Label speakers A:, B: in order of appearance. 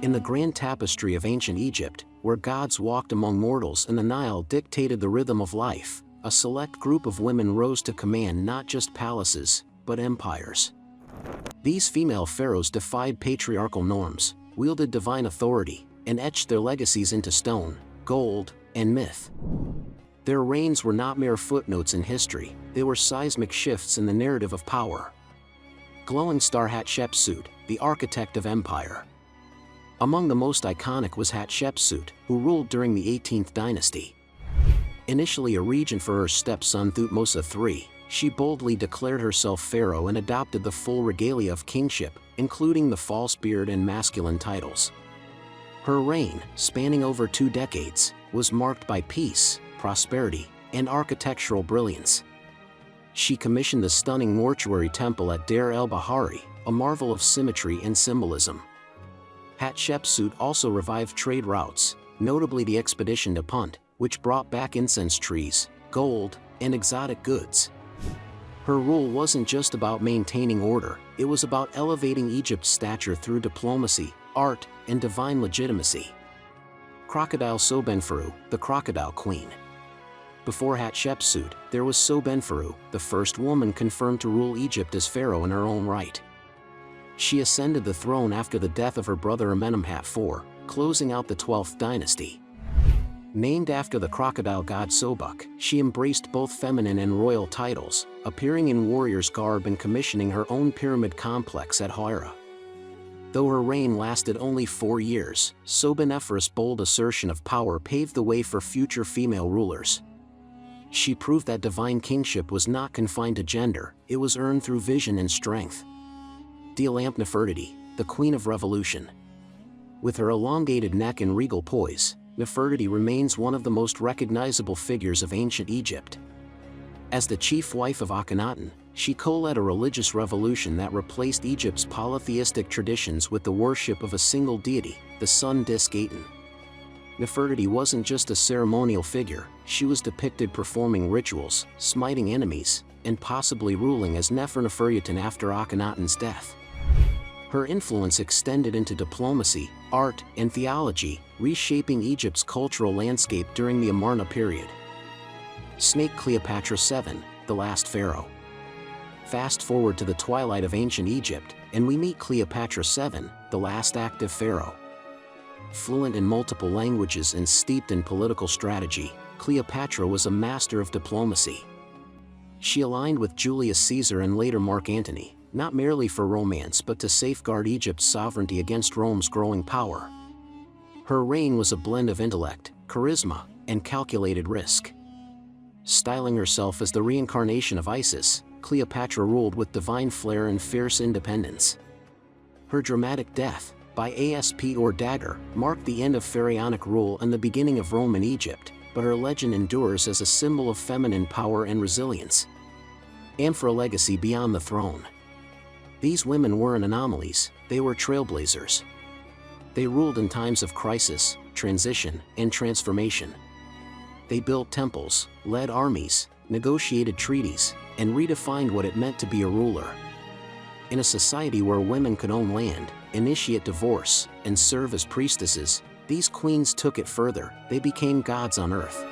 A: In the grand tapestry of ancient Egypt, where gods walked among mortals and the Nile dictated the rhythm of life, a select group of women rose to command not just palaces, but empires. These female pharaohs defied patriarchal norms, wielded divine authority, and etched their legacies into stone, gold, and myth. Their reigns were not mere footnotes in history, they were seismic shifts in the narrative of power. Glowing star Hatshepsut, the architect of empire. Among the most iconic was Hatshepsut, who ruled during the 18th dynasty. Initially a regent for her stepson Thutmose III, she boldly declared herself pharaoh and adopted the full regalia of kingship, including the false beard and masculine titles. Her reign, spanning over 2 decades, was marked by peace, prosperity, and architectural brilliance. She commissioned the stunning mortuary temple at Deir el-Bahari, a marvel of symmetry and symbolism. Hatshepsut also revived trade routes, notably the expedition to Punt, which brought back incense trees, gold, and exotic goods. Her rule wasn't just about maintaining order, it was about elevating Egypt's stature through diplomacy, art, and divine legitimacy. Crocodile Sobekneferu, the crocodile queen. Before Hatshepsut, there was Sobekneferu, the first woman confirmed to rule Egypt as pharaoh in her own right. She ascended the throne after the death of her brother Amenemhat IV, closing out the 12th dynasty. Named after the crocodile god Sobek, she embraced both feminine and royal titles, appearing in warrior's garb and commissioning her own pyramid complex at Hira. Though her reign lasted only 4 years, Sobekneferu's bold assertion of power paved the way for future female rulers. She proved that divine kingship was not confined to gender, it was earned through vision and strength. Nefertiti, the queen of revolution. With her elongated neck and regal poise, Nefertiti remains one of the most recognizable figures of ancient Egypt. As the chief wife of Akhenaten, she co-led a religious revolution that replaced Egypt's polytheistic traditions with the worship of a single deity, the sun disk Aten. Nefertiti wasn't just a ceremonial figure, she was depicted performing rituals, smiting enemies, and possibly ruling as Nefertiti after Akhenaten's death. Her influence extended into diplomacy, art, and theology, reshaping Egypt's cultural landscape during the Amarna period. Snake Cleopatra VII, the last pharaoh. Fast forward to the twilight of ancient Egypt, and we meet Cleopatra VII, the last active pharaoh. Fluent in multiple languages and steeped in political strategy, Cleopatra was a master of diplomacy. She aligned with Julius Caesar and later Mark Antony, not merely for romance but to safeguard Egypt's sovereignty against Rome's growing power. Her reign was a blend of intellect, charisma, and calculated risk. Styling herself as the reincarnation of Isis, Cleopatra ruled with divine flair and fierce independence. Her dramatic death, by asp or dagger, marked the end of pharaonic rule and the beginning of Roman Egypt, but her legend endures as a symbol of feminine power and resilience. And for a legacy beyond the throne. These women weren't anomalies, they were trailblazers. They ruled in times of crisis, transition, and transformation. They built temples, led armies, negotiated treaties, and redefined what it meant to be a ruler. In a society where women could own land, initiate divorce, and serve as priestesses, these queens took it further, they became gods on earth.